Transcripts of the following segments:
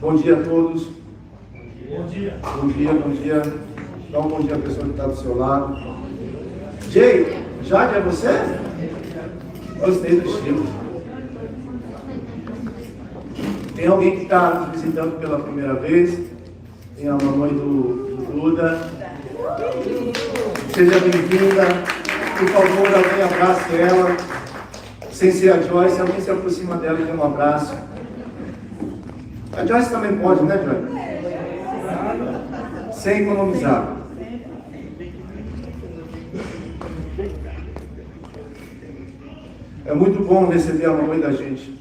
Bom dia a todos. Bom dia. Bom dia, bom dia. Dá um bom dia à pessoa que está do seu lado. Jay, Jade, é você? Gostei do estilo. Tem alguém que está nos visitando pela primeira vez? Tem a mamãe do Duda. Seja bem-vinda. Por favor, alguém abrace ela. Sem ser a Joyce, alguém se aproxima dela e dê um abraço. A Joyce também pode, né, Joyce? Sem economizar. É muito bom receber a mamãe da gente.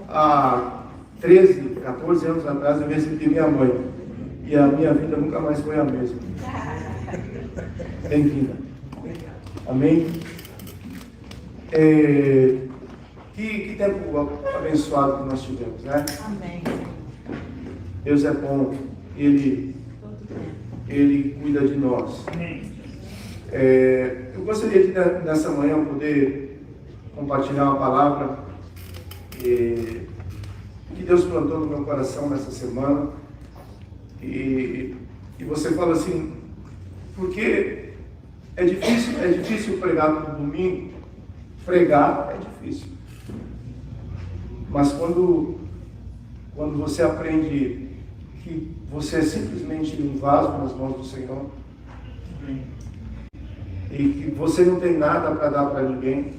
Há 13, 14 anos atrás eu recebi minha mãe. E a minha vida nunca mais foi a mesma. Bem-vinda. Amém? Que tempo abençoado que nós tivemos, né? Amém. Deus é bom. Ele cuida de nós. Eu gostaria de, nessa manhã, poder compartilhar uma palavra que Deus plantou no meu coração nessa semana. E você fala assim, porque é difícil pregar no domingo. Pregar é difícil. Mas quando você aprende que você é simplesmente um vaso nas mãos do Senhor, e que você não tem nada para dar para ninguém,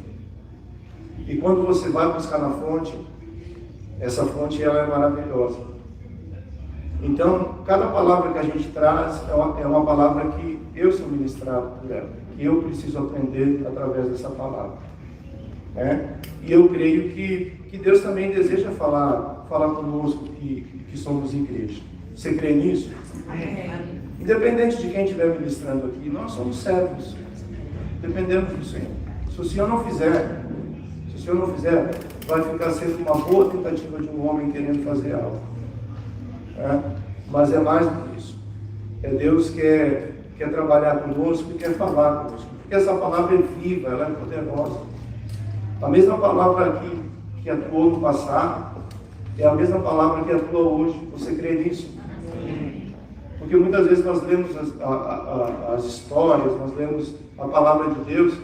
e quando você vai buscar na fonte, essa fonte ela é maravilhosa. Então, cada palavra que a gente traz é uma palavra que eu sou ministrado por ela, que eu preciso aprender através dessa palavra. E eu creio que Deus também deseja falar conosco que somos igreja. Você crê nisso? Amém. Independente de quem estiver ministrando aqui, nós somos servos. Dependemos do Senhor. Se o Senhor não fizer, vai ficar sendo uma boa tentativa de um homem querendo fazer algo. Mas é mais do que isso. É Deus que quer trabalhar conosco e quer falar conosco. Porque essa palavra é viva, ela é poderosa. A mesma palavra que atuou no passado é a mesma palavra que atua hoje. Você crê nisso? Porque muitas vezes nós lemos as histórias, nós lemos a palavra de Deus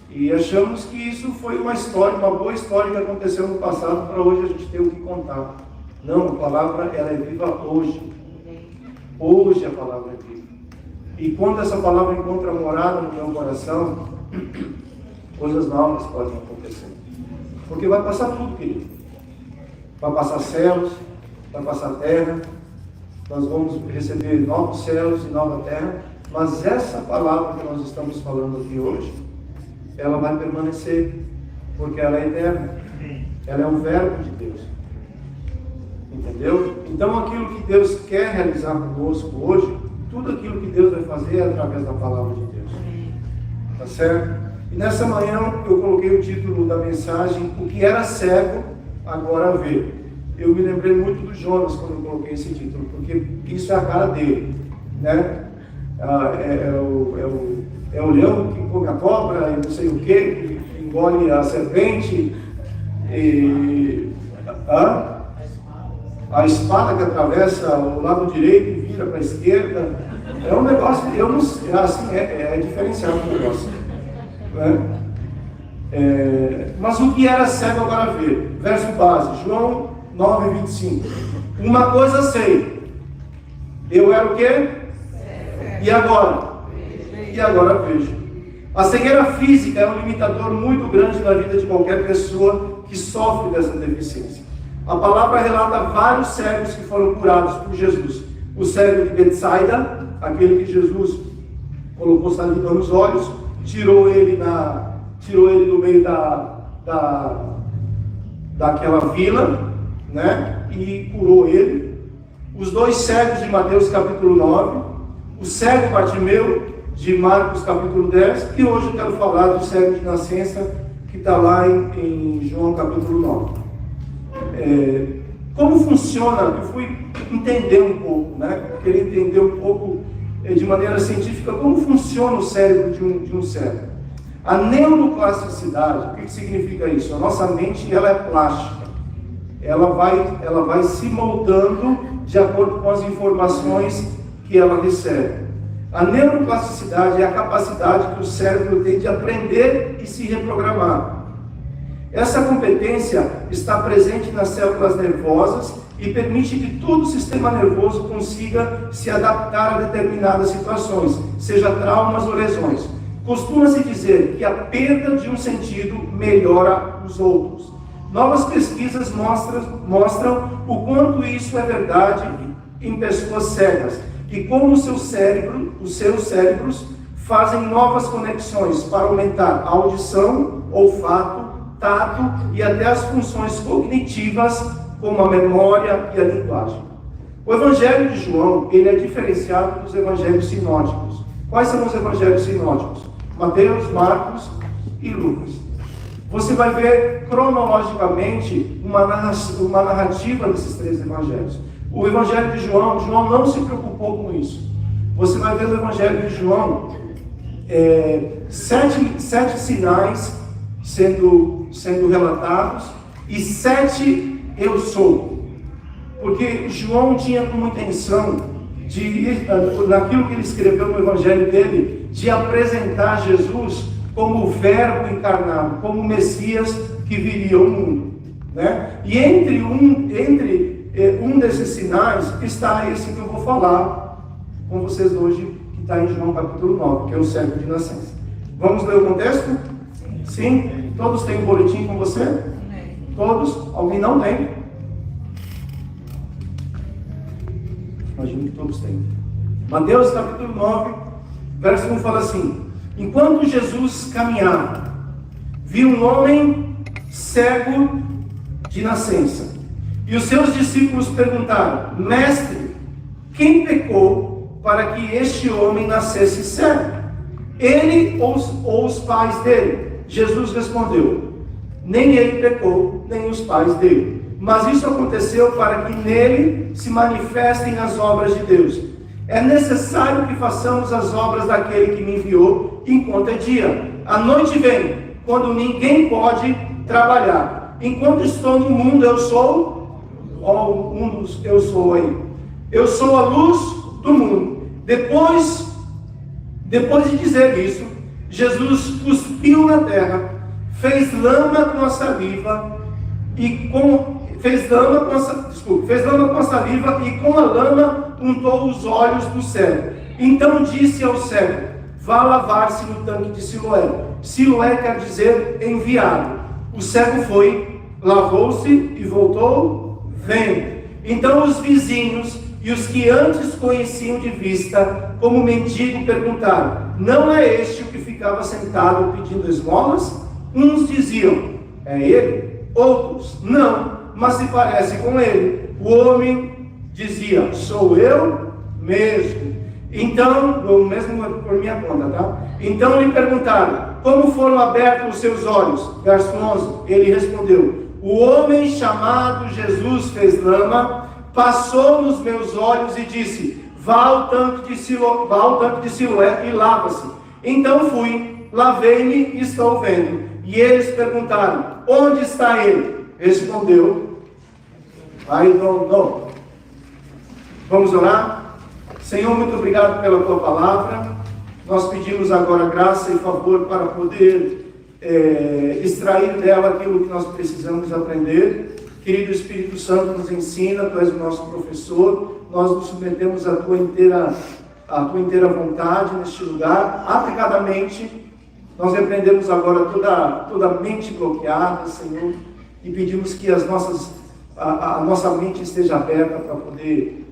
e achamos que isso foi uma boa história que aconteceu no passado para hoje a gente ter o que contar. Não, a palavra ela é viva hoje. Hoje a palavra é viva. E quando essa palavra encontra morada no meu coração, coisas novas podem acontecer. Porque vai passar tudo, querido. Vai passar céus, vai passar terra, nós vamos receber novos céus e nova terra, mas essa palavra que nós estamos falando aqui hoje, ela vai permanecer, porque ela é eterna. Ela é um verbo de Deus. Entendeu? Então aquilo que Deus quer realizar conosco hoje, tudo aquilo que Deus vai fazer é através da palavra de Deus. Tá certo? E nessa manhã eu coloquei o título da mensagem, o que era cego, agora vê. Eu me lembrei muito do Jonas quando eu coloquei esse título, porque isso é a cara dele, né? É o leão que come a cobra, e não sei o que engole a serpente, a espada que atravessa o lado direito e vira para a esquerda. É um negócio, é diferenciado o negócio. Mas o que era cego agora vê. Verso base, João 9:25. Uma coisa sei, eu era o quê? E agora? E agora vejo. A cegueira física é um limitador muito grande na vida de qualquer pessoa que sofre dessa deficiência. A palavra relata vários cegos que foram curados por Jesus. O cego de Betsaida, aquele que Jesus colocou saliva nos olhos, tirou ele do meio daquela vila, né? E curou ele. Os dois cegos de Mateus capítulo 9, o cego Bartimeu de Marcos capítulo 10, e hoje eu quero falar do cego de nascença que está lá em João capítulo 9. Como funciona? Eu fui entender um pouco, né? Queria entender um pouco de maneira científica como funciona o cérebro de um cego. A neuroplasticidade, o que significa isso? A nossa mente ela é plástica. ela vai se moldando de acordo com as informações que ela recebe. A neuroplasticidade é a capacidade que o cérebro tem de aprender e se reprogramar. Essa competência está presente nas células nervosas e permite que todo o sistema nervoso consiga se adaptar a determinadas situações, seja traumas ou lesões. Costuma-se dizer que a perda de um sentido melhora os outros. Novas pesquisas mostram o quanto isso é verdade em pessoas cegas e como os seus cérebros fazem novas conexões para aumentar a audição, olfato, tato e até as funções cognitivas, como a memória e a linguagem. O Evangelho de João, ele é diferenciado dos evangelhos sinóticos. Quais são os evangelhos sinóticos? Mateus, Marcos e Lucas. Você vai ver cronologicamente uma narrativa desses três evangelhos. O Evangelho de João não se preocupou com isso. Você vai ver no Evangelho de João 7 sinais sendo relatados e 7 eu sou. Porque João tinha como intenção de, naquilo que ele escreveu no Evangelho dele, de apresentar Jesus como o Verbo encarnado, como o Messias que viria ao mundo, né? E entre um desses sinais está esse que eu vou falar com vocês hoje, que está em João capítulo 9, que é o cego de nascença. Vamos ler o contexto? Sim? Todos têm um boletim com você? Todos? Alguém não tem? Imagino que todos têm. Mateus capítulo 9, verso 1 fala assim: enquanto Jesus caminhava, viu um homem cego de nascença. E os seus discípulos perguntaram: mestre, quem pecou para que este homem nascesse cego? Ele ou os pais dele? Jesus respondeu: nem ele pecou, nem os pais dele. Mas isso aconteceu para que nele se manifestem as obras de Deus. É necessário que façamos as obras daquele que me enviou enquanto é dia. A noite vem, quando ninguém pode trabalhar. Enquanto estou no mundo, eu sou... eu sou aí. Eu sou a luz do mundo. Depois de dizer isso, Jesus cuspiu na terra, fez lama com a saliva e com a saliva e com a lama untou os olhos do cego. Então disse ao cego: vá lavar-se no tanque de Siloé. Siloé quer dizer enviado. O cego foi, lavou-se e voltou vendo. Então os vizinhos e os que antes conheciam de vista como mendigo perguntaram: não é este o que ficava sentado pedindo esmolas? Uns diziam: é ele. Outros: não, mas se parece com ele. O homem dizia: sou eu mesmo. Então, eu mesmo por minha conta, tá? Então lhe perguntaram: como foram abertos os seus olhos? Verso 11, ele respondeu: o homem chamado Jesus fez lama, passou nos meus olhos e disse: vá ao tanque de Siloé e lava-se. Então fui, lavei-me e estou vendo. E eles perguntaram: onde está ele? Respondeu: I don't know. Vamos orar? Senhor, muito obrigado pela tua palavra. Nós pedimos agora graça e favor para poder extrair dela aquilo que nós precisamos aprender. Querido Espírito Santo, nos ensina, tu és o nosso professor. Nós nos submetemos à tua inteira vontade neste lugar, aplicadamente. Nós repreendemos agora toda mente bloqueada, Senhor, e pedimos que a nossa mente esteja aberta para poder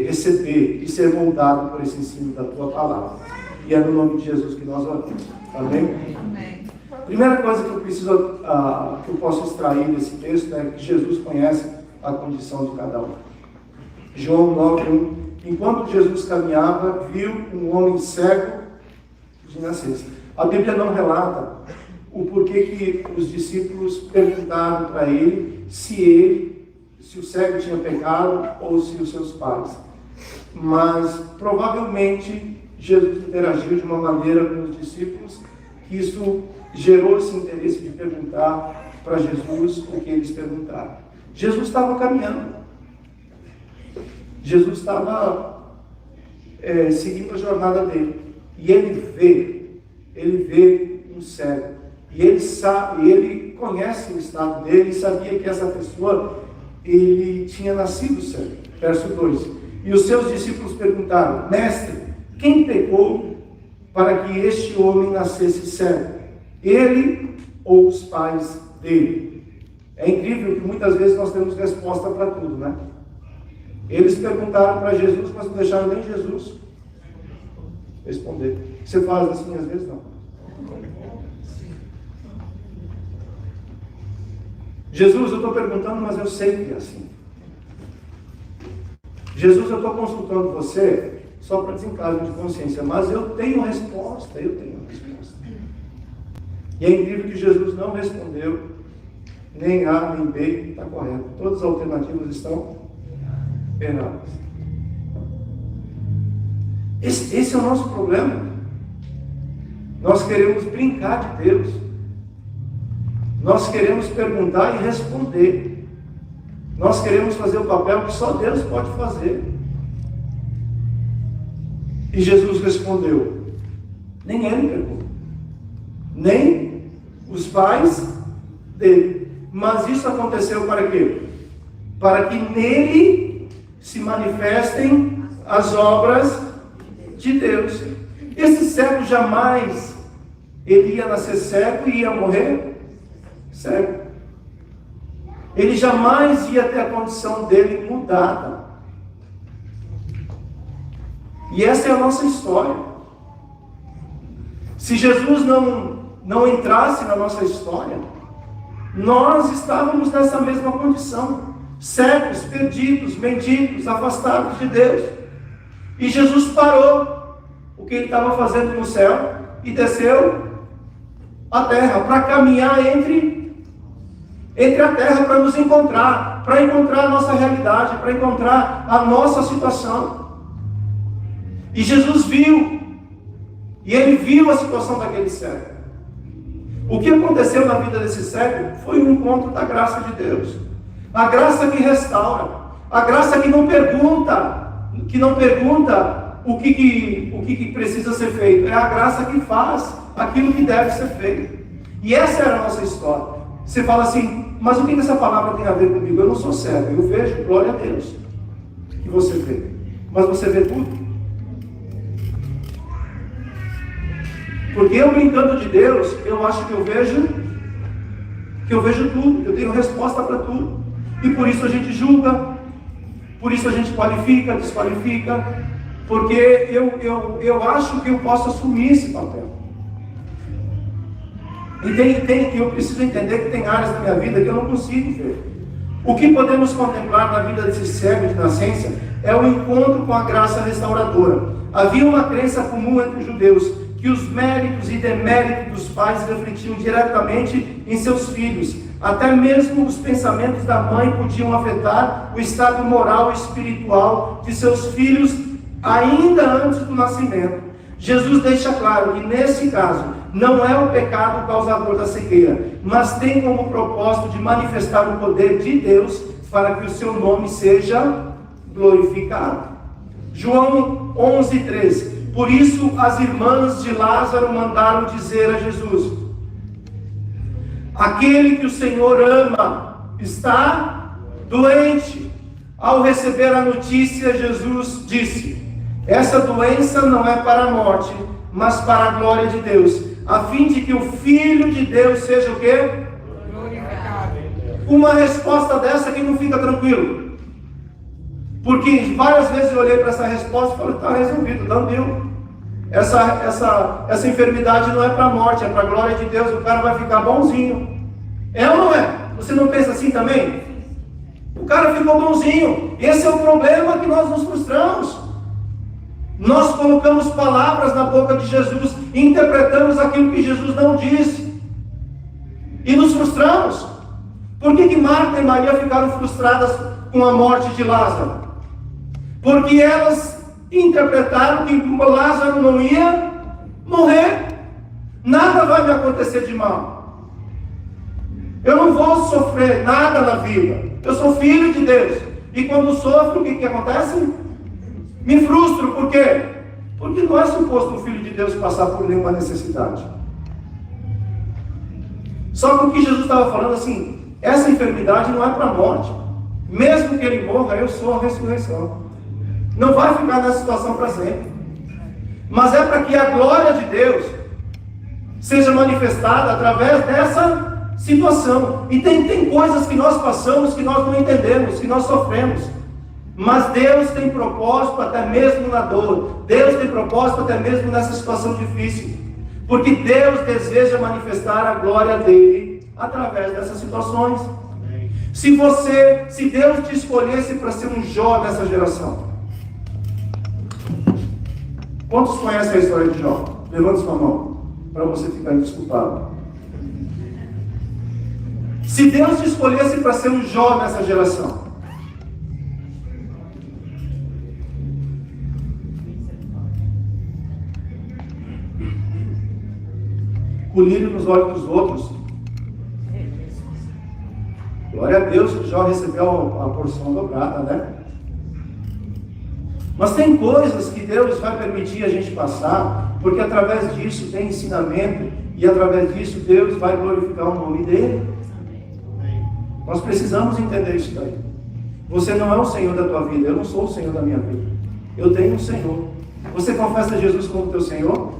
receber e ser moldado por esse ensino da tua palavra. E é no nome de Jesus que nós oramos. Amém? Amém. Primeira coisa que eu posso extrair desse texto é que Jesus conhece a condição de cada um. João 9:1. Enquanto Jesus caminhava, viu um homem cego de nascença. A Bíblia não relata o porquê que os discípulos perguntaram para ele se o cego tinha pecado ou se os seus pais. Mas provavelmente Jesus interagiu de uma maneira com os discípulos que isso gerou esse interesse de perguntar para Jesus o que eles perguntaram. Jesus estava caminhando. Jesus estava seguindo a jornada dele. E ele vê um cego. E ele sabe, ele conhece o estado dele e sabia que essa pessoa, ele tinha nascido cego. Verso 2. E os seus discípulos perguntaram: Mestre, quem pecou para que este homem nascesse cego? Ele ou os pais dele? É incrível que muitas vezes nós temos resposta para tudo, né? Eles perguntaram para Jesus, mas não deixaram nem Jesus responder. Você faz assim às vezes? Não. Jesus, eu estou perguntando, mas eu sei que é assim. Jesus, eu estou consultando você só para desencargo de consciência, mas eu tenho resposta. E é incrível que Jesus não respondeu nem A, nem B, está correto. Todas as alternativas estão erradas. Esse é o nosso problema. Nós queremos brincar de Deus. Nós queremos perguntar e responder. Nós queremos fazer o papel que só Deus pode fazer. E Jesus respondeu: nem ele pegou, nem os pais dele. Mas isso aconteceu para quê? Para que nele se manifestem as obras de Deus. Esse cego jamais, ele ia nascer cego e ia morrer cego. Ele jamais ia ter a condição dele mudada. E essa é a nossa história. Se Jesus não entrasse na nossa história, nós estávamos nessa mesma condição, cegos, perdidos, mendigos, afastados de Deus. E Jesus parou o que ele estava fazendo no céu e desceu à terra para caminhar entre a terra, para nos encontrar, para encontrar a nossa realidade, para encontrar a nossa situação. E Jesus viu, e ele viu a situação daquele cego. O que aconteceu na vida desse cego foi um encontro da graça de Deus. A graça que restaura, a graça que não pergunta o que precisa ser feito. É a graça que faz aquilo que deve ser feito. E essa era a nossa história. Você fala assim: mas o que essa palavra tem a ver comigo? Eu não sou cego, eu vejo, glória a Deus, que você vê. Mas você vê tudo? Porque eu, brincando de Deus, eu acho que eu vejo tudo, eu tenho resposta para tudo. E por isso a gente julga, por isso a gente qualifica, desqualifica, porque eu acho que eu posso assumir esse papel. E eu preciso entender que tem áreas da minha vida que eu não consigo ver. O que podemos contemplar na vida desse cego de nascença é o encontro com a graça restauradora. Havia uma crença comum entre os judeus, que os méritos e deméritos dos pais refletiam diretamente em seus filhos. Até mesmo os pensamentos da mãe podiam afetar o estado moral e espiritual de seus filhos ainda antes do nascimento. Jesus deixa claro que nesse caso não é o pecado o causador da cegueira, mas tem como propósito de manifestar o poder de Deus para que o seu nome seja glorificado. João 11:13. Por isso as irmãs de Lázaro mandaram dizer a Jesus: aquele que o Senhor ama está doente. Ao receber a notícia, Jesus disse: essa doença não é para a morte, mas para a glória de Deus, a fim de que o Filho de Deus seja o quê? Glorificado. Uma resposta dessa que não fica tranquilo. Porque várias vezes eu olhei para essa resposta e falei: está resolvido, não deu. Essa enfermidade não é para a morte, é para a glória de Deus, o cara vai ficar bonzinho. É ou não é? Você não pensa assim também? O cara ficou bonzinho. Esse é o problema, que nós nos frustramos. Nós colocamos palavras na boca de Jesus, interpretamos aquilo que Jesus não disse, e nos frustramos. Por que Marta e Maria ficaram frustradas com a morte de Lázaro? Porque elas interpretaram que Lázaro não ia morrer. Nada vai me acontecer de mal. Eu não vou sofrer nada na vida. Eu sou filho de Deus. E quando sofro, o que acontece? Me frustro. Por quê? Porque não é suposto um filho de Deus passar por nenhuma necessidade. Só que o que Jesus estava falando assim, essa enfermidade não é para a morte. Mesmo que ele morra, eu sou a ressurreição. Não vai ficar nessa situação para sempre. Mas é para que a glória de Deus seja manifestada através dessa situação. E tem coisas que nós passamos que nós não entendemos, que nós sofremos. Mas Deus tem propósito até mesmo na dor. Deus tem propósito até mesmo nessa situação difícil. Porque Deus deseja manifestar a glória dele através dessas situações. Se Deus te escolhesse para ser um Jó nessa geração, quantos conhecem a história de Jó? Levante sua mão, para você ficar desculpado. Se Deus te escolhesse para ser um Jó nessa geração, colírio nos olhos dos outros. Glória a Deus que Jó recebeu a porção dobrada, né? Mas tem coisas que Deus vai permitir a gente passar, porque através disso tem ensinamento, e através disso Deus vai glorificar o nome dele. Nós precisamos entender isso daí. Você não é o Senhor da tua vida, eu não sou o Senhor da minha vida. Eu tenho um Senhor. Você confessa Jesus como teu Senhor?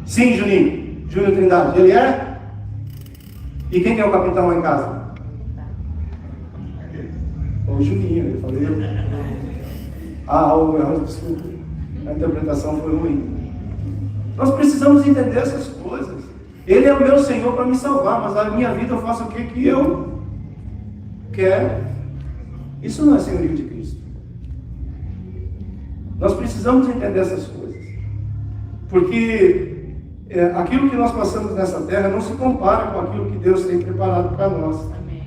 Sim, Juninho. Júnior Trindade, ele é? E quem é o capitão lá em casa? O Juninho, eu falei. Desculpa, a interpretação foi ruim. Nós precisamos entender essas coisas. Ele é o meu Senhor para me salvar, mas a minha vida eu faço o que eu quero. Isso não é senhorio de Cristo. Nós precisamos entender essas coisas. Porque aquilo que nós passamos nessa terra não se compara com aquilo que Deus tem preparado para nós. Amém.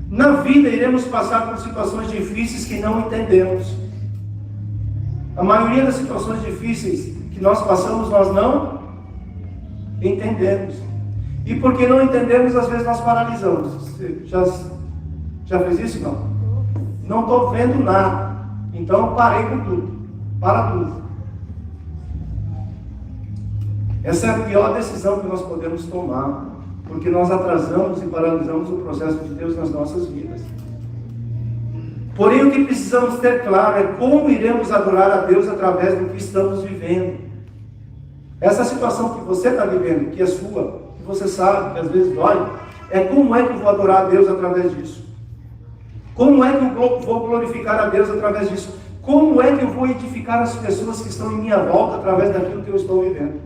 Na vida iremos passar por situações difíceis que não entendemos. A maioria das situações difíceis que nós passamos, nós não entendemos. E porque não entendemos, às vezes nós paralisamos. Você já fez isso? Não estou vendo nada. Então eu parei com tudo. Para tudo. Essa é a pior decisão que nós podemos tomar, porque nós atrasamos e paralisamos o processo de Deus nas nossas vidas. Porém, o que precisamos ter claro é como iremos adorar a Deus através do que estamos vivendo. Essa situação que você está vivendo, que é sua, que você sabe, que às vezes dói, é como é que eu vou adorar a Deus através disso? Como é que eu vou glorificar a Deus através disso? Como é que eu vou edificar as pessoas que estão em minha volta através daquilo que eu estou vivendo?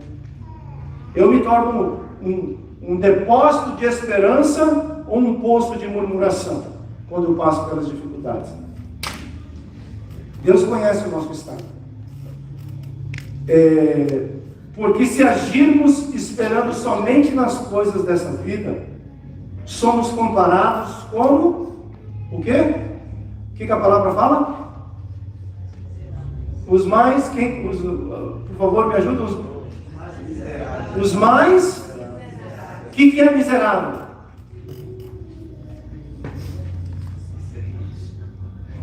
Eu me torno um depósito de esperança ou um poço de murmuração quando eu passo pelas dificuldades? Deus conhece o nosso estado. Porque se agirmos esperando somente nas coisas dessa vida, somos comparados como o quê? O que a palavra fala? Os mais, por favor, me ajuda. Os mais, o que é miserável?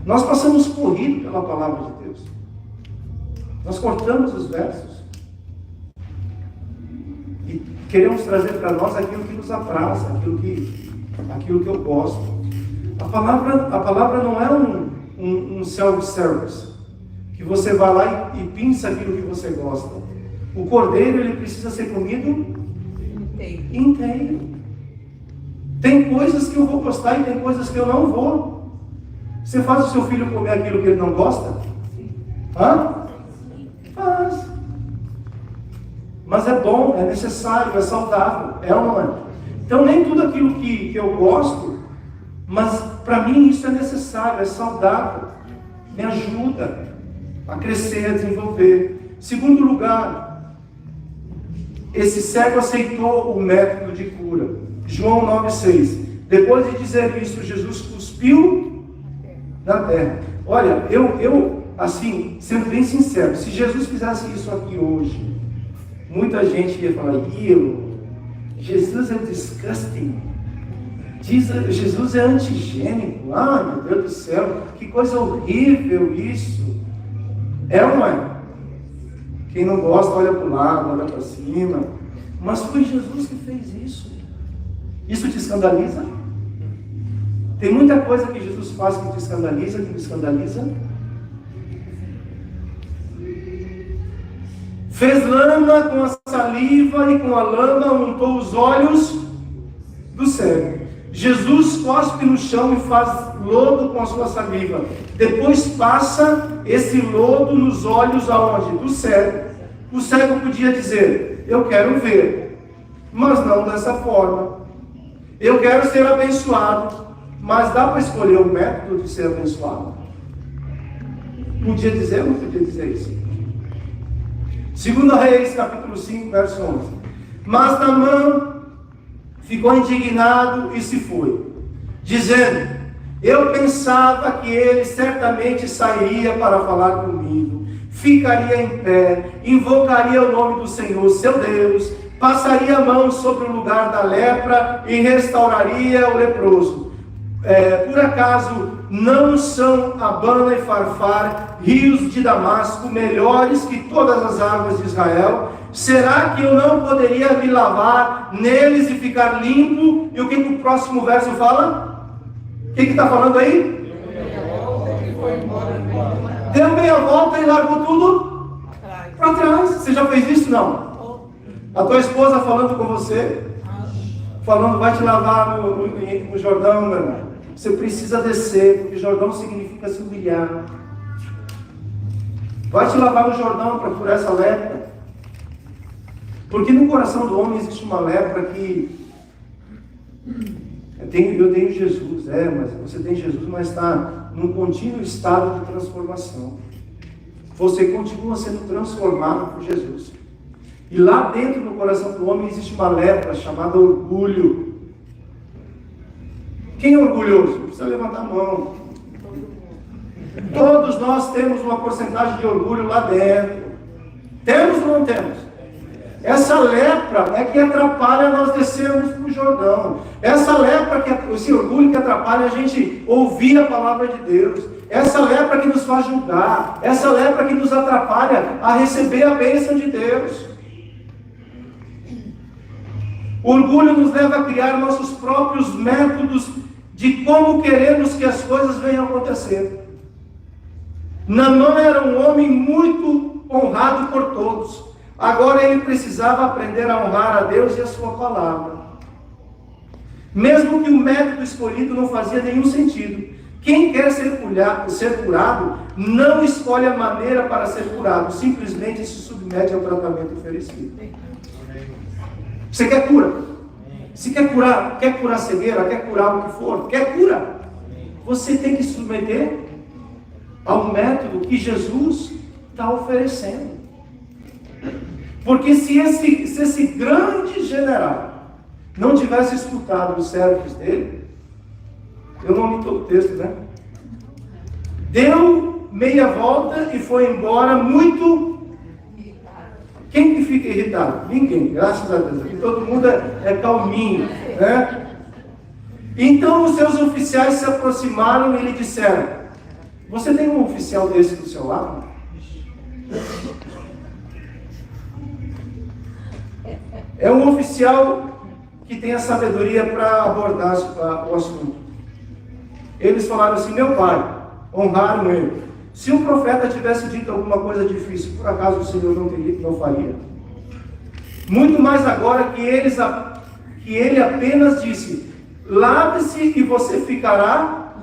Nós passamos corrido pela palavra de Deus. Nós cortamos os versos e queremos trazer para nós aquilo que nos apraz, aquilo que eu gosto. A palavra não é um self-service, que você vai lá e pinça aquilo que você gosta. O cordeiro, ele precisa ser comido inteiro. Tem coisas que eu vou gostar e tem coisas que eu não vou. Você faz o seu filho comer aquilo que ele não gosta? Faz. Mas é bom, é necessário, é saudável. É ou não é? Então nem tudo aquilo que eu gosto, mas para mim isso é necessário, é saudável. Me ajuda a crescer, a desenvolver. Segundo lugar, esse cego aceitou o método de cura. João 9,6. Depois de dizer isso, Jesus cuspiu na terra. Olha, eu assim, sendo bem sincero, se Jesus fizesse isso aqui hoje, muita gente ia falar, Jesus é disgusting. Diz, Jesus é antigênico. Ah, meu Deus do céu, que coisa horrível isso. É ou não é? Quem não gosta olha para o lado, olha para cima. Mas foi Jesus que fez isso. Isso te escandaliza? Tem muita coisa que Jesus faz que te escandaliza, que me escandaliza. Fez lama com a saliva e com a lama untou os olhos do cego. Jesus cospe no chão e faz lodo com a sua saliva. Depois passa esse lodo nos olhos aonde? Do cego. O cego podia dizer, eu quero ver, mas não dessa forma. Eu quero ser abençoado, mas dá para escolher o método de ser abençoado? Podia dizer ou não podia dizer isso? 2 Reis, capítulo 5, verso 11. Mas Naamã ficou indignado e se foi, dizendo, eu pensava que ele certamente sairia para falar comigo, ficaria em pé, invocaria o nome do Senhor, seu Deus, passaria a mão sobre o lugar da lepra e restauraria o leproso. Por acaso não são Abana e Farfar, rios de Damasco, melhores que todas as águas de Israel? Será que eu não poderia me lavar neles e ficar limpo? E o que o próximo verso fala? O que está falando aí? Deu meia volta e largou tudo para trás. Você já fez isso? Não. A tua esposa falando com você, falando, vai te lavar no Jordão, meu irmão. Você precisa descer, porque Jordão significa se humilhar. Vai te lavar no Jordão para curar essa lepra. Porque no coração do homem existe uma lepra que... Eu tenho Jesus, mas você tem Jesus, mas está num contínuo estado de transformação. Você continua sendo transformado por Jesus. E lá dentro do coração do homem existe uma lepra chamada orgulho. Quem é orgulhoso? Não precisa levantar a mão. Todos nós temos uma porcentagem de orgulho lá dentro. Temos ou não temos? Essa lepra é que atrapalha nós descermos para o Jordão. Essa lepra, esse orgulho que atrapalha a gente ouvir a palavra de Deus. Essa lepra que nos faz julgar. Essa lepra que nos atrapalha a receber a bênção de Deus. O orgulho nos leva a criar nossos próprios métodos de como queremos que as coisas venham a acontecer. Naamã era um homem muito honrado por todos. Agora ele precisava aprender a honrar a Deus e a sua palavra. Mesmo que o método escolhido não fazia nenhum sentido. Quem quer ser curado, não escolhe a maneira para ser curado, simplesmente se submete ao tratamento oferecido. Você quer cura? Se quer curar cegueira, quer curar o que for, quer cura? Você tem que se submeter ao método que Jesus está oferecendo. Porque se esse grande general não tivesse escutado os servos dele, eu não li todo o texto, né? Deu meia volta e foi embora muito... Quem que fica irritado? Ninguém, graças a Deus. Aqui todo mundo é calminho, né? Então os seus oficiais se aproximaram e lhe disseram, você tem um oficial desse do seu lado? É um oficial que tem a sabedoria para abordar o assunto. Eles falaram assim, meu pai, honraram ele. Se um profeta tivesse dito alguma coisa difícil, por acaso o Senhor não faria? Muito mais agora que ele apenas disse, lave-se e você ficará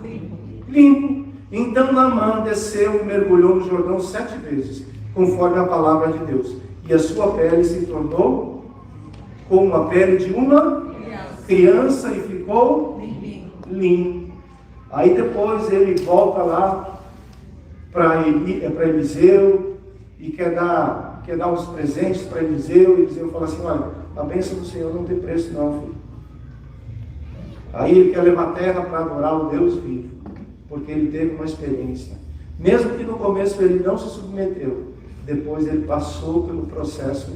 limpo. Então Naamã desceu e mergulhou no Jordão 7 vezes, conforme a palavra de Deus. E a sua pele se tornou como a pele de uma criança e ficou limpo. Aí depois ele volta lá para Eliseu e quer dar uns presentes para Eliseu. E Eliseu fala assim, olha, a bênção do Senhor não tem preço não, filho. Aí ele quer levar terra para adorar o Deus vivo, porque ele teve uma experiência. Mesmo que no começo ele não se submeteu, depois ele passou pelo processo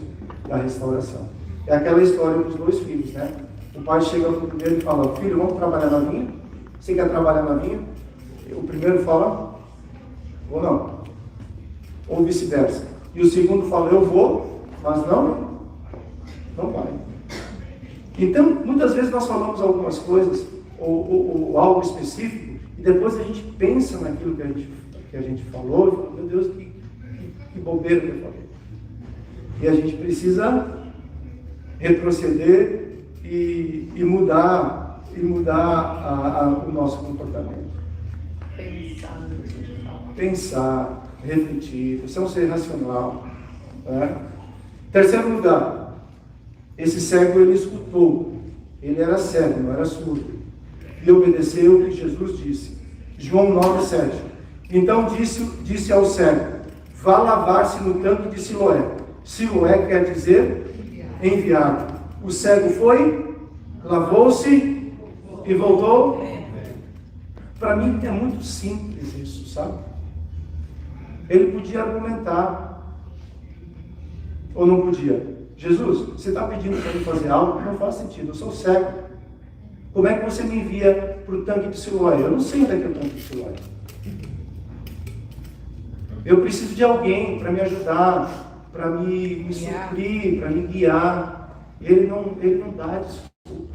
da restauração. É aquela história dos 2 filhos, né? O pai chega para o primeiro e fala: filho, vamos trabalhar na vinha? Você quer trabalhar na vinha? O primeiro fala: ou não. Ou vice-versa. E o segundo fala: eu vou, mas não vai. Então, muitas vezes nós falamos algumas coisas, ou algo específico, e depois a gente pensa naquilo que a gente falou, e fala: meu Deus, que bobeira que eu falei. E a gente precisa retroceder e mudar o nosso comportamento. Pensar, refletir, isso é um ser racional. Né? Terceiro lugar, esse cego ele escutou, ele era cego, não era surdo, e obedeceu o que Jesus disse. João 9,7. Então disse ao cego: vá lavar-se no tanque de Siloé. Siloé quer dizer enviado. O cego foi, lavou-se e voltou. Para mim é muito simples isso, sabe? Ele podia argumentar, ou não podia. Jesus, você está pedindo para eu fazer algo que não faz sentido, eu sou cego. Como é que você me envia para o tanque de Siloé? Eu não sei onde é que é o tanque de Siloé. Eu preciso de alguém para me ajudar, para me suprir, para me guiar. Ele não dá desculpa.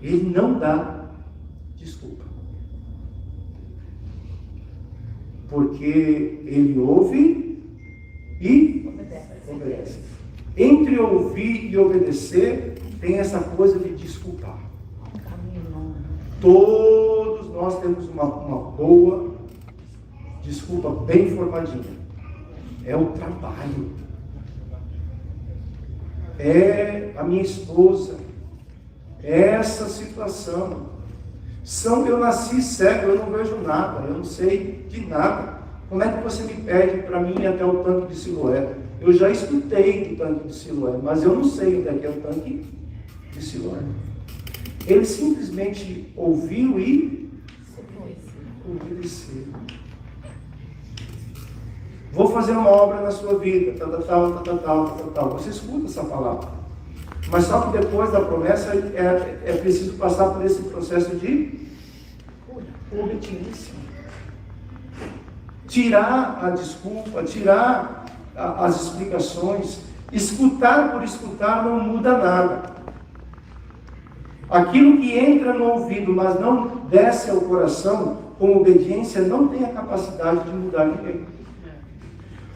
Ele não dá desculpa. Porque ele ouve e obedece. Entre ouvir e obedecer, tem essa coisa de desculpar. Todos nós temos uma boa desculpa bem formadinha. É o trabalho. É a minha esposa. É essa situação. Eu nasci cego, eu não vejo nada, eu não sei de nada. Como é que você me pede para mim ir até o tanque de Siloé? Eu já escutei do tanque de Siloé, mas eu não sei onde é que é o tanque de Siloé. Ele simplesmente ouviu e obedeceu. Vou fazer uma obra na sua vida, tal. Você escuta essa palavra. Mas só que depois da promessa é preciso passar por esse processo de obediência. Tirar a desculpa, tirar as explicações. Escutar por escutar não muda nada. Aquilo que entra no ouvido, mas não desce ao coração, com obediência, não tem a capacidade de mudar ninguém.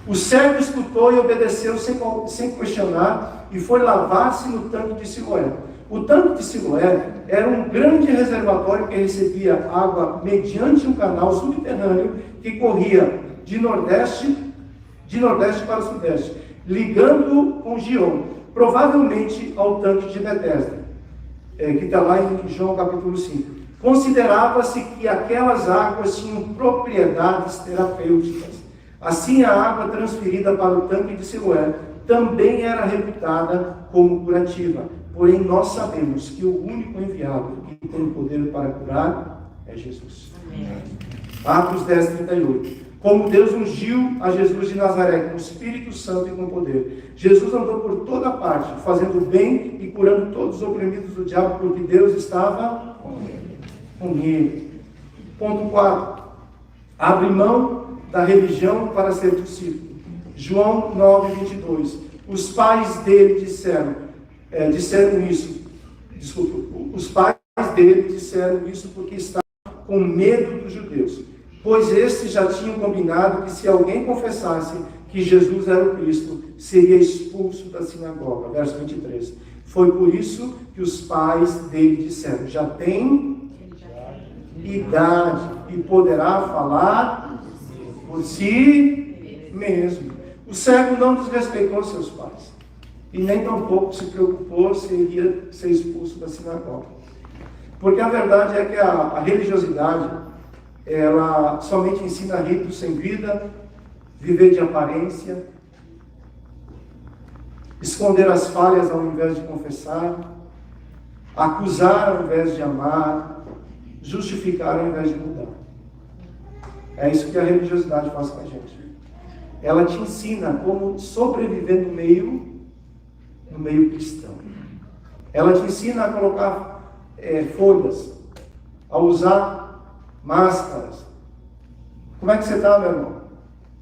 O cego escutou e obedeceu sem questionar e foi lavar-se no tanque de Siloé. O tanque de Siloé era um grande reservatório que recebia água mediante um canal subterrâneo que corria de nordeste para o sudeste, ligando com Gion, provavelmente ao tanque de Betesda, que está lá em João capítulo 5. Considerava-se que aquelas águas tinham propriedades terapêuticas. Assim, a água transferida para o tanque de Siloé também era reputada como curativa. Porém, nós sabemos que o único enviado que tem poder para curar é Jesus. Amém. Atos 10:38. Como Deus ungiu a Jesus de Nazaré com o Espírito Santo e com poder. Jesus andou por toda parte, fazendo bem e curando todos os oprimidos do diabo, porque Deus estava com ele. Ponto 4. Abre mão da religião para ser discípulo. João 9:22. Os pais dele disseram isso. Os pais dele disseram isso porque estavam com medo dos judeus, pois estes já tinham combinado que se alguém confessasse que Jesus era o Cristo, seria expulso da sinagoga. Verso 23. Foi por isso que os pais dele disseram: já tem idade e poderá falar por si mesmo. O cego não desrespeitou seus pais e nem tampouco se preocupou se iria ser expulso da sinagoga, porque a verdade é que a religiosidade ela somente ensina ritos sem vida, viver de aparência, esconder as falhas ao invés de confessar, acusar ao invés de amar, justificar ao invés de mudar. É isso que a religiosidade faz com a gente. Ela te ensina como sobreviver no meio cristão. Ela te ensina a colocar folhas, a usar máscaras. Como é que você está, meu irmão?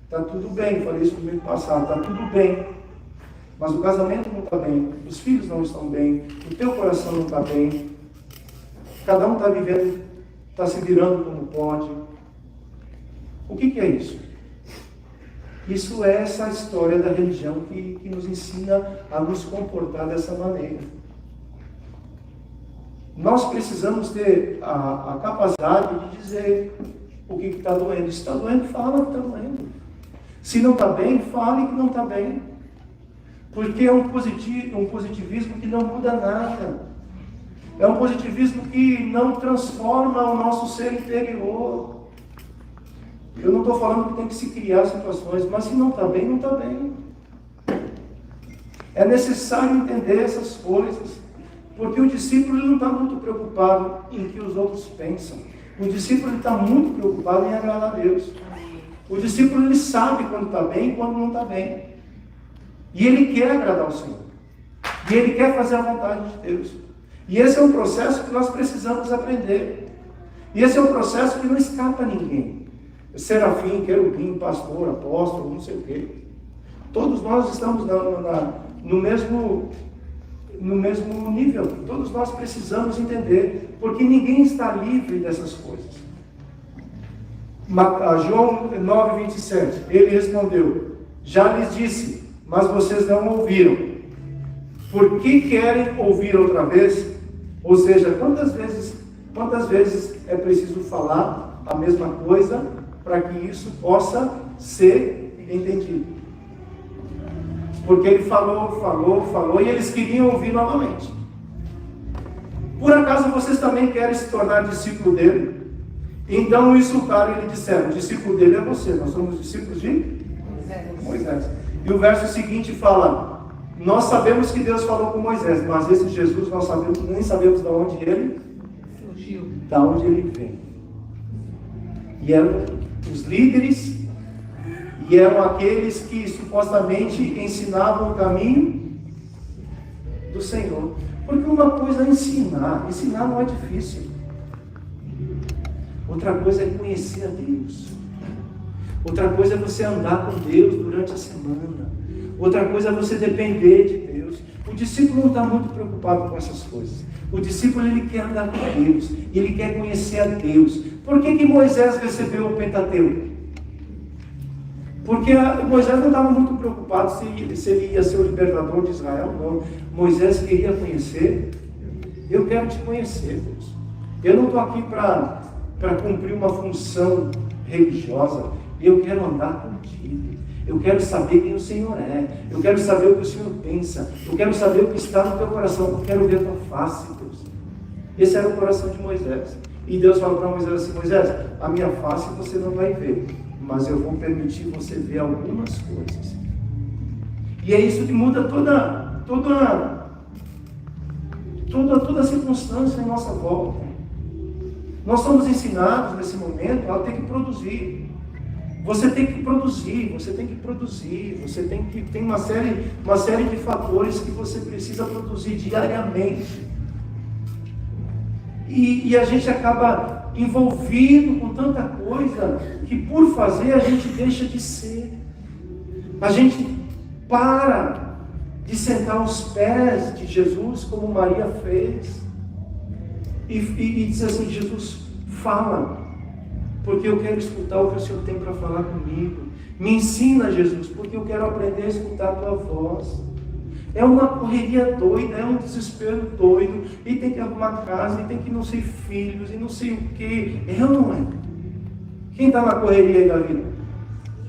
Está tudo bem, falei isso no domingo passado, está tudo bem. Mas o casamento não está bem, os filhos não estão bem, o teu coração não está bem. Cada um está vivendo, está se virando como pode. O que é isso? Isso é essa história da religião que nos ensina a nos comportar dessa maneira. Nós precisamos ter a capacidade de dizer o que está doendo. Se está doendo, fala que está doendo. Se não está bem, fale que não está bem. Porque é um positivismo que não muda nada. É um positivismo que não transforma o nosso ser interior. Eu não estou falando que tem que se criar situações, mas se não está bem, não está bem. É necessário entender essas coisas. Porque o discípulo ele não está muito preocupado em que os outros pensam. O discípulo está muito preocupado em agradar a Deus. O discípulo ele sabe quando está bem e quando não está bem. E ele quer agradar o Senhor. E ele quer fazer a vontade de Deus. E esse é um processo que nós precisamos aprender. E esse é um processo que não escapa a ninguém. Serafim, querubim, pastor, apóstolo, não sei o quê. Todos nós estamos no mesmo nível. Todos nós precisamos entender, porque ninguém está livre dessas coisas. João 9:27, ele respondeu: já lhes disse, mas vocês não ouviram. Por que querem ouvir outra vez? Ou seja, quantas vezes é preciso falar a mesma coisa para que isso possa ser entendido? Porque ele falou, e eles queriam ouvir novamente. Por acaso vocês também querem se tornar discípulo dele? Então o insultaram e lhe disseram: o discípulo dele é você, nós somos discípulos de Moisés. E o verso seguinte fala: nós sabemos que Deus falou com Moisés, mas esse Jesus nós nem sabemos de onde ele surgiu, de onde ele vem. E eram os líderes, e eram aqueles que supostamente ensinavam o caminho do Senhor. Porque uma coisa é ensinar não é difícil. Outra coisa é conhecer a Deus. Outra coisa é você andar com Deus durante a semana. Outra coisa é você depender de Deus. O discípulo não está muito preocupado com essas coisas. O discípulo ele quer andar com Deus. Ele quer conhecer a Deus. Por que Moisés recebeu o Pentateuco? Porque Moisés não estava muito preocupado se ele ia ser o libertador de Israel, não. Moisés queria conhecer. Eu quero te conhecer, Deus. Eu não estou aqui para cumprir uma função religiosa. Eu quero andar contigo. Eu quero saber quem o Senhor é. Eu quero saber o que o Senhor pensa. Eu quero saber o que está no teu coração. Eu quero ver a tua face, Deus. Esse era o coração de Moisés. E Deus falou para Moisés assim: Moisés, a minha face você não vai ver, mas eu vou permitir você ver algumas coisas. E é isso que muda toda a circunstância em nossa volta. Nós somos ensinados nesse momento a ter que produzir. Você tem que produzir, tem uma série de fatores que você precisa produzir diariamente. E a gente acaba envolvido com tanta coisa que por fazer a gente deixa de ser. A gente para de sentar aos pés de Jesus como Maria fez. E diz assim: Jesus, fala, porque eu quero escutar o que o Senhor tem para falar comigo. Me ensina, Jesus, porque eu quero aprender a escutar a tua voz. É uma correria doida, é um desespero doido, e tem que arrumar casa, e tem que não ser filhos, e não sei o que. É ou não é? Quem está na correria aí da vida?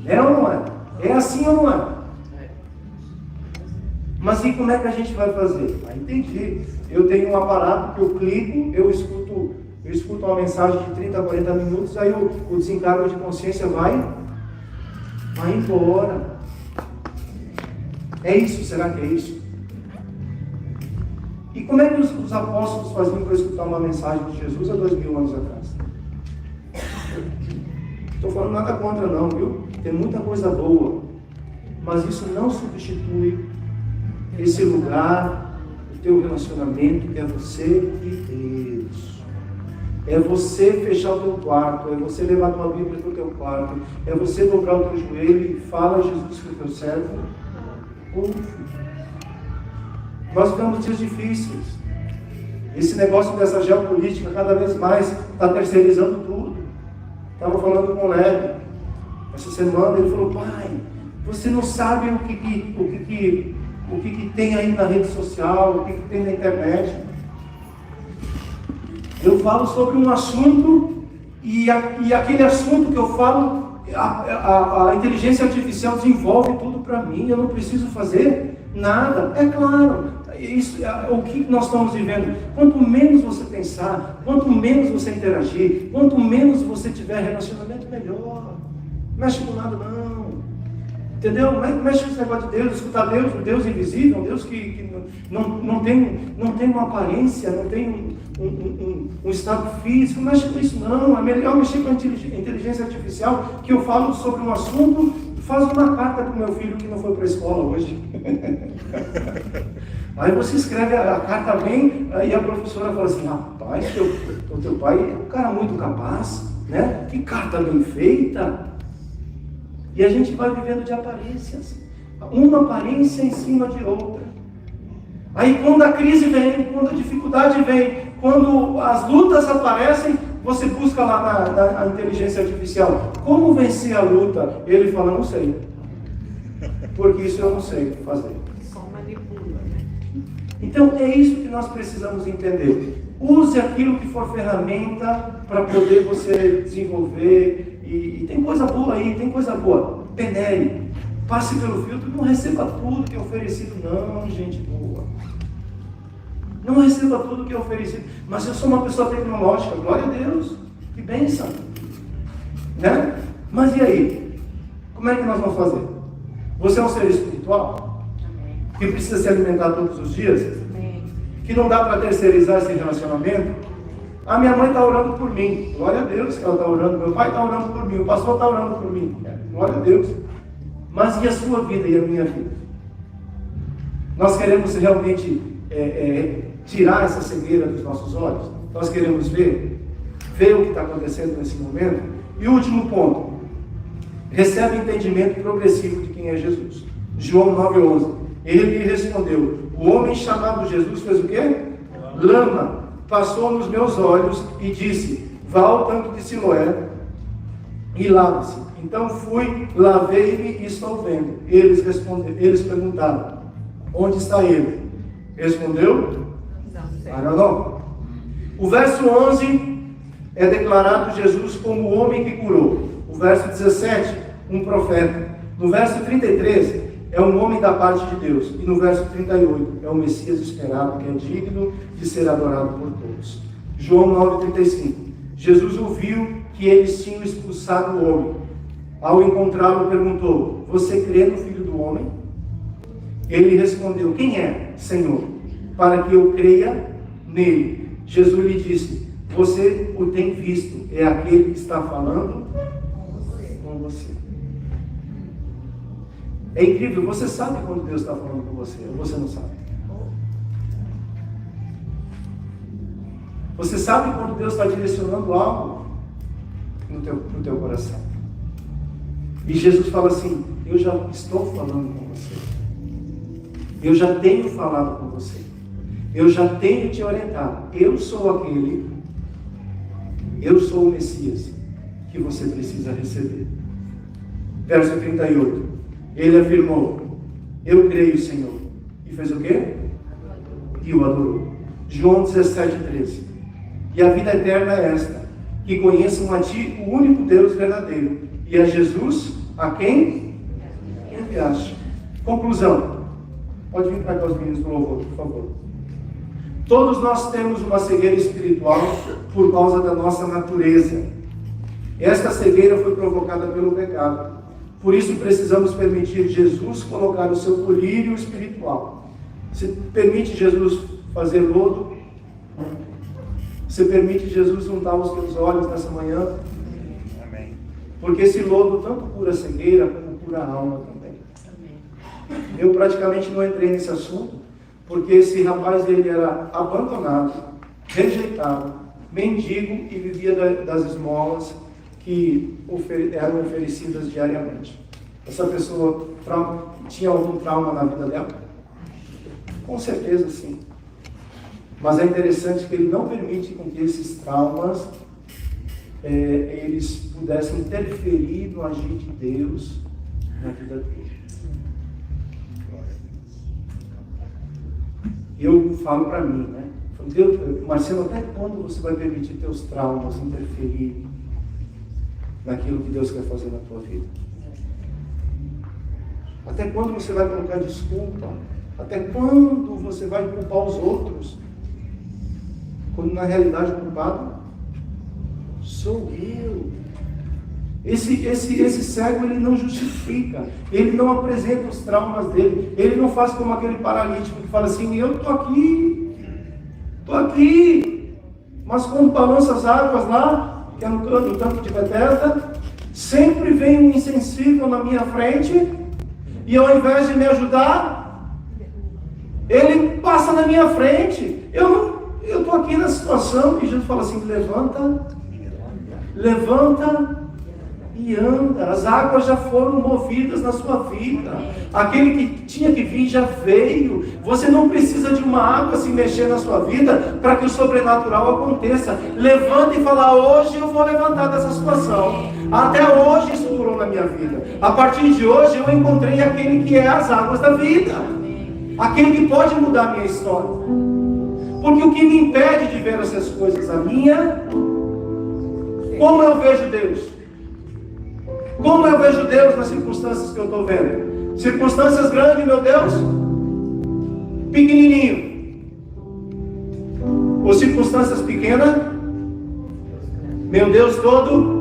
É ou não é? É assim ou não é? Mas e como é que a gente vai fazer? Ah, entendi. Eu tenho um aparato que eu clico, eu escuto uma mensagem de 30 a 40 minutos, aí o desencargo de consciência vai embora. É isso? Será que é isso? E como é que os apóstolos faziam para escutar uma mensagem de Jesus há 2000 anos atrás? Estou falando nada contra não, viu? Tem muita coisa boa, mas isso não substitui esse lugar teu relacionamento é você e Deus. É você fechar o teu quarto, é você levar a tua Bíblia para o teu quarto, é você dobrar o teu joelho e fala a Jesus que o teu servo ouve. Nós vivemos dias difíceis. Esse negócio dessa geopolítica cada vez mais está terceirizando tudo. Estava falando com o Leve essa semana, ele falou: pai, você não sabe o que tem aí na rede social, o que tem na internet. Eu falo sobre um assunto e aquele assunto que eu falo, a inteligência artificial desenvolve tudo para mim, eu não preciso fazer nada. É claro, isso é o que nós estamos vivendo. Quanto menos você pensar, quanto menos você interagir, quanto menos você tiver relacionamento, melhor. Não mexe com nada não. Entendeu? Não mexe com esse negócio de Deus, escutar Deus, um Deus invisível, um Deus que não tem uma aparência, não tem um estado físico. Não mexe com isso não. É melhor mexer com a inteligência artificial, que eu falo sobre um assunto, faz uma carta para o meu filho que não foi para a escola hoje. Aí você escreve, a carta vem, aí a professora fala assim: rapaz, o teu pai é um cara muito capaz, né? Que carta bem feita. E a gente vai vivendo de aparências, uma aparência em cima de outra. Aí quando a crise vem, quando a dificuldade vem, quando as lutas aparecem, você busca lá na inteligência artificial: como vencer a luta? Ele fala: não sei, porque isso eu não sei fazer. Só manipula, né? Então é isso que nós precisamos entender. Use aquilo que for ferramenta para poder você desenvolver. E tem coisa boa aí, tem coisa boa. Peneire, passe pelo filtro, não receba tudo que é oferecido, não, gente boa. Não receba tudo que é oferecido. Mas eu sou uma pessoa tecnológica, glória a Deus, que bênção. Né? Mas e aí? Como é que nós vamos fazer? Você é um ser espiritual? Amém. Que precisa se alimentar todos os dias? Amém. Que não dá para terceirizar esse relacionamento? A minha mãe está orando por mim, glória a Deus que ela está orando, meu pai está orando por mim, o pastor está orando por mim, glória a Deus. Mas e a sua vida e a minha vida? Nós queremos realmente tirar essa cegueira dos nossos olhos? Nós queremos ver o que está acontecendo nesse momento? E o último ponto: recebe entendimento progressivo de quem é Jesus. João 9,11. Ele lhe respondeu: o homem chamado Jesus fez o quê? Lama passou nos meus olhos e disse: vá ao tanque de Siloé e lave-se. Então fui, lavei-me e estou vendo. Eles perguntaram: onde está ele? Respondeu: não. O verso 11 é declarado Jesus como o homem que curou. O verso 17, um profeta. No verso 33, é um homem da parte de Deus. E no verso 38, é o Messias esperado, que é digno de ser adorado por todos. João 9,35. Jesus ouviu que eles tinham expulsado o homem. Ao encontrá-lo, perguntou: você crê no Filho do Homem? Ele respondeu: quem é, Senhor, para que eu creia nele? Jesus lhe disse: você o tem visto, é aquele que está falando com você. É incrível, você sabe quando Deus está falando com você, ou você não sabe? Você sabe quando Deus está direcionando algo no teu coração. E Jesus fala assim: eu já estou falando com você. Eu já tenho falado com você. Eu já tenho te orientado. Eu sou aquele, eu sou o Messias que você precisa receber. Verso 38. Ele afirmou: eu creio, Senhor. E fez o quê? E o adorou. João 17,13. E a vida eterna é esta: que conheçam a ti, o único Deus verdadeiro, e a Jesus, a quem enviaste. Conclusão. Pode vir para cá os meninos do louvor, por favor. Todos nós temos uma cegueira espiritual por causa da nossa natureza. Esta cegueira foi provocada pelo pecado. Por isso precisamos permitir Jesus colocar o seu colírio espiritual. Você permite Jesus fazer lodo? Você permite Jesus untar os teus olhos nessa manhã? Amém. Porque esse lodo tanto cura a cegueira como cura a alma também. Eu praticamente não entrei nesse assunto, Porque esse rapaz, ele era abandonado, rejeitado, mendigo e vivia das esmolas que eram oferecidas diariamente. Essa pessoa tinha algum trauma na vida dela? Com certeza sim. Mas é interessante que ele não permite com que esses traumas eles pudessem interferir no agir de Deus na vida dele. Eu falo para mim, né? Deus, Marcelo, até quando você vai permitir teus traumas interferirem naquilo que Deus quer fazer na tua vida? Até quando você vai colocar desculpa? Até quando você vai culpar os outros? Quando na realidade o culpado sou eu. Esse cego, ele não justifica, ele não apresenta os traumas dele, ele não faz como aquele paralítico que fala assim: eu estou aqui, mas quando balança as águas lá, que é no tanque de Betesda, sempre vem um insensível na minha frente, e ao invés de me ajudar, ele passa na minha frente. Eu estou aqui na situação, e Jesus fala assim: levanta e anda. As águas já foram movidas na sua vida. Aquele que tinha que vir já veio. Você não precisa de uma água se mexer na sua vida para que o sobrenatural aconteça. Levanta e fala: hoje eu vou levantar dessa situação. Até hoje isso durou na minha vida. A partir de hoje eu encontrei aquele que é as águas da vida, aquele que pode mudar a minha história. Porque o que me impede de ver essas coisas como eu vejo Deus? Como eu vejo Deus nas circunstâncias que eu estou vendo? Circunstâncias grandes, meu Deus? Pequenininho. Ou circunstâncias pequenas? Meu Deus todo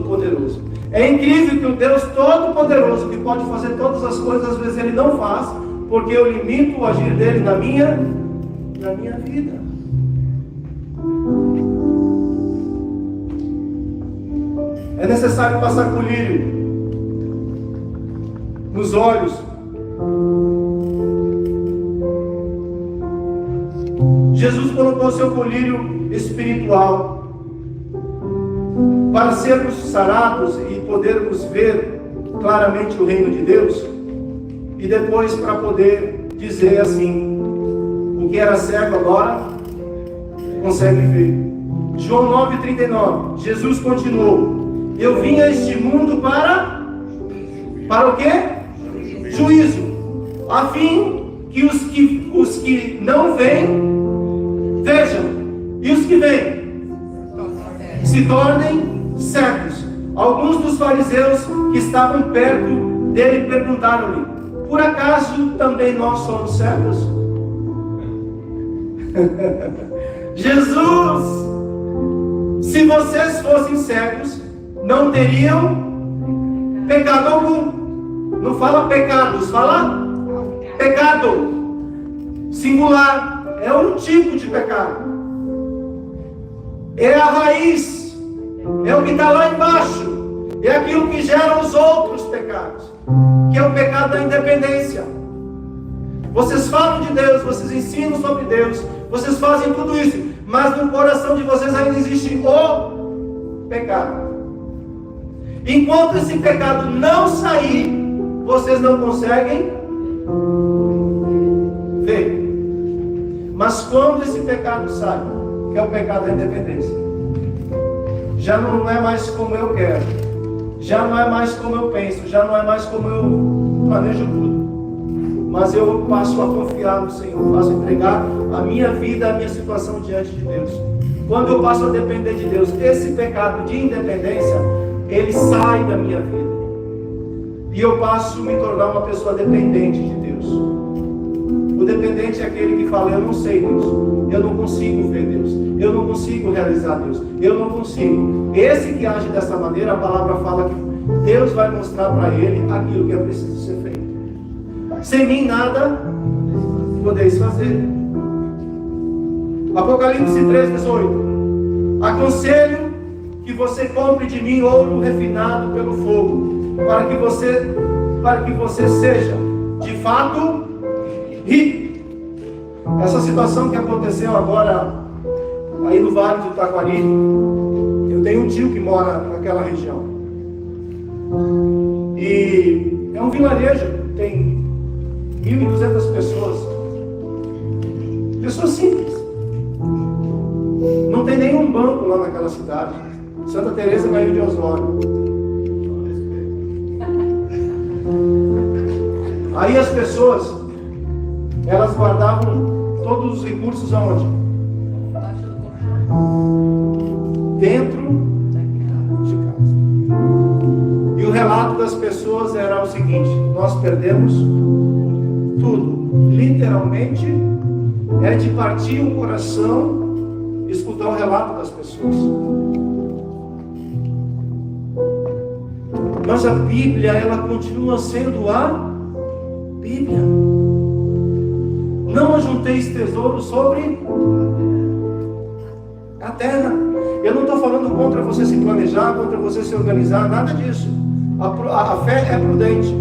poderoso. É incrível que o Deus todo poderoso, que pode fazer todas as coisas, às vezes Ele não faz, porque eu limito o agir dele na minha vida. É necessário passar colírio nos olhos. Jesus colocou seu colírio espiritual para sermos sarados e podermos ver claramente o reino de Deus, e depois para poder dizer assim: o que era cego agora consegue ver. João 9,39, Jesus continuou: eu vim a este mundo para o quê? Juízo, a fim que os que não veem vejam, e os que veem se tornem cegos. Alguns dos fariseus que estavam perto dele perguntaram-lhe: por acaso também nós somos cegos? Jesus, se vocês fossem cegos, não teriam pecado algum. Não fala pecados, fala pecado. Singular. É um tipo de pecado. É a raiz. É o que está lá embaixo. É aquilo que gera os outros pecados, que é o pecado da independência. Vocês falam de Deus, vocês ensinam sobre Deus, vocês fazem tudo isso, mas no coração de vocês ainda existe o pecado. Enquanto esse pecado não sair, vocês não conseguem ver. Mas quando esse pecado sai, que é o pecado da independência, já não é mais como eu quero, já não é mais como eu penso, já não é mais como eu planejo tudo, mas eu passo a confiar no Senhor, passo a entregar a minha vida, a minha situação diante de Deus. Quando eu passo a depender de Deus, esse pecado de independência, ele sai da minha vida, e eu passo a me tornar uma pessoa dependente de Deus. O dependente é aquele que fala: eu não sei Deus, eu não consigo ver Deus, eu não consigo realizar Deus, eu não consigo. Esse que age dessa maneira, a palavra fala que Deus vai mostrar para ele aquilo que é preciso ser feito. Sem mim nada podeis fazer. Apocalipse 3,18. Aconselho que você compre de mim ouro refinado pelo fogo, para que você seja de fato rico, Essa situação que aconteceu agora aí no Vale do Taquari, eu tenho um tio que mora naquela região. E é um vilarejo, tem 1.200 pessoas. Pessoas simples. Não tem nenhum banco lá naquela cidade. Santa Teresa caiu de Osório. Aí as pessoas, elas guardavam todos os recursos aonde? Dentro de casa. E o relato das pessoas era o seguinte: nós perdemos tudo. Literalmente, é de partir o coração escutar o relato das pessoas. Mas a Bíblia, ela continua sendo a Bíblia. Não ajunteis tesouros sobre a terra. Eu não estou falando contra você se planejar, contra você se organizar, nada disso. A fé é prudente.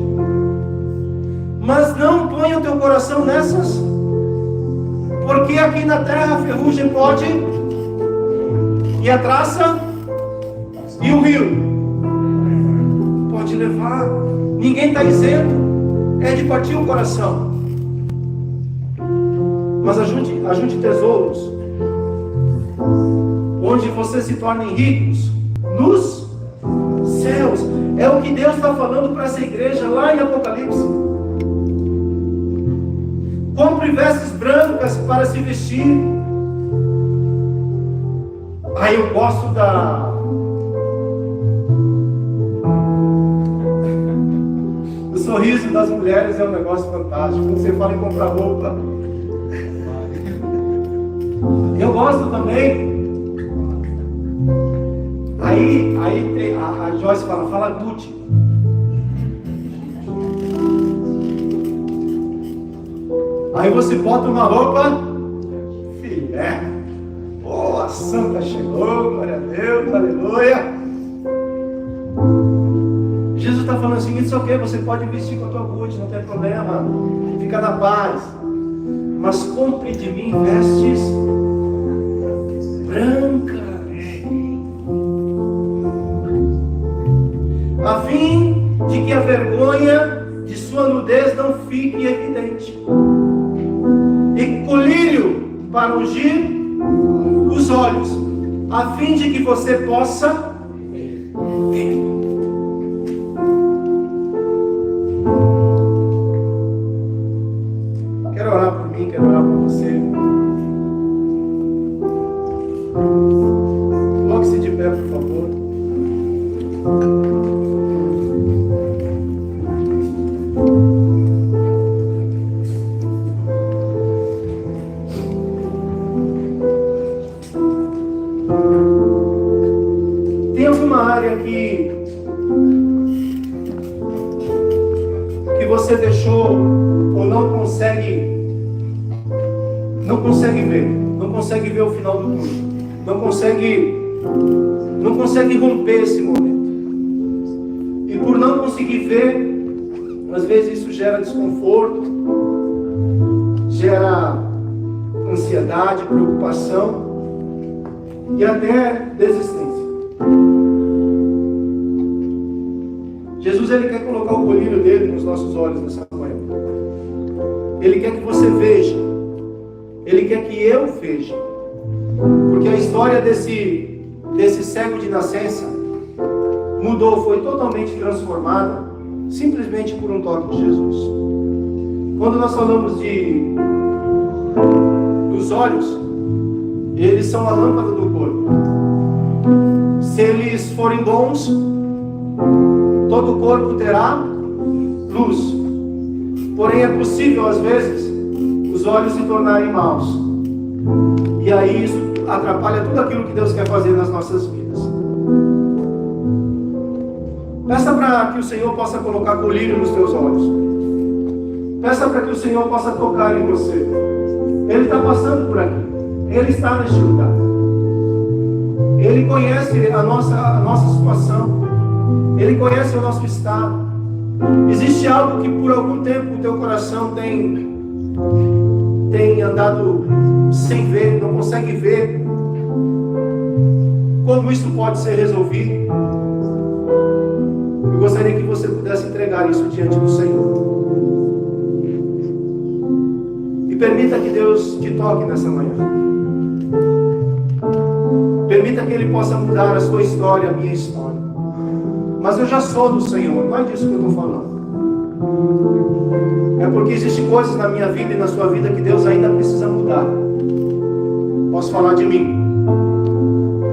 Mas não ponha o teu coração nessas, porque aqui na terra a ferrugem pode, e a traça e o rio pode levar. Ninguém está isento, é de partir o coração. Mas ajunte tesouros onde vocês se tornem ricos nos céus. É o que Deus está falando para essa igreja lá em Apocalipse. Compre vestes brancas para se vestir. Aí eu gosto o sorriso das mulheres é um negócio fantástico. Quando você fala em comprar roupa, eu gosto também. Aí tem, a Joyce fala Gucci. Aí você bota uma roupa filé. Oh, a santa chegou, glória a Deus, aleluia. Jesus está falando assim: isso é o que? Você pode vestir com a tua Gucci, não tem problema. Fica na paz. Mas compre de mim vestes brancas, a fim de que a vergonha de sua nudez não fique evidente, e colírio para ungir os olhos, a fim de que você possa ver. Quero orar por mim, quero orar por você. Coloque-se de pé, por favor. Tem alguma área que você deixou ou não consegue ver o final do mundo, não consegue romper esse momento, e por não conseguir ver, às vezes isso gera desconforto, gera ansiedade, preocupação e até desistência. Jesus, ele quer colocar o colírio dele nos nossos olhos nessa manhã. Ele quer que você veja. Ele quer que eu veja. Porque a história desse cego de nascença mudou, foi totalmente transformada, simplesmente por um toque de Jesus. Quando nós falamos dos olhos, eles são a lâmpada do corpo. Se eles forem bons, todo o corpo terá luz. Porém, é possível, às vezes, os olhos se tornarem maus. E aí isso atrapalha tudo aquilo que Deus quer fazer nas nossas vidas. Peça para que o Senhor possa colocar colírio nos teus olhos. Peça para que o Senhor possa tocar em você. Ele está passando por aqui. Ele está neste lugar. Ele conhece a nossa situação. Ele conhece o nosso estado. Existe algo que por algum tempo o teu coração tem tem andado sem ver, não consegue ver como isso pode ser resolvido. Eu gostaria que você pudesse entregar isso diante do Senhor. E permita que Deus te toque nessa manhã. Permita que Ele possa mudar a sua história, a minha história. Mas eu já sou do Senhor, não é disso que eu estou falando. É porque existem coisas na minha vida e na sua vida que Deus ainda precisa mudar. Posso falar de mim.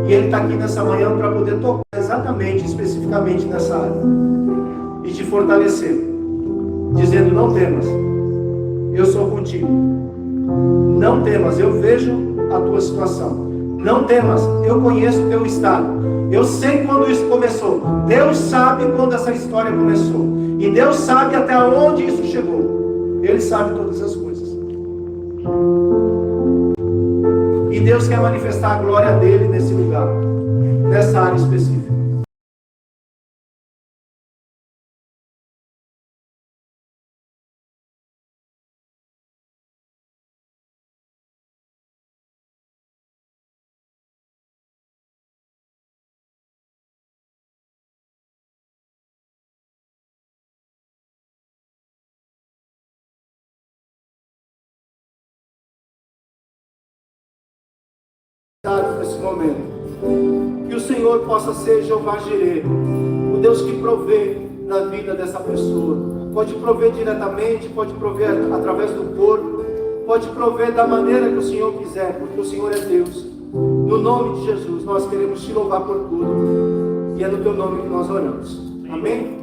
E Ele está aqui nessa manhã para poder tocar exatamente, especificamente nessa área. E te fortalecer. Dizendo, não temas. Eu sou contigo. Não temas, eu vejo a tua situação. Não temas, eu conheço o teu estado. Eu sei quando isso começou. Deus sabe quando essa história começou. E Deus sabe até onde isso chegou. Ele sabe todas as coisas. E Deus quer manifestar a glória dele nesse lugar, nessa área específica. Nesse momento, que o Senhor possa ser Jeová Jireh, o Deus que provê na vida dessa pessoa. Pode prover diretamente, pode prover através do corpo, pode prover da maneira que o Senhor quiser, porque o Senhor é Deus. No nome de Jesus, nós queremos te louvar por tudo, e é no teu nome que nós oramos. Amém?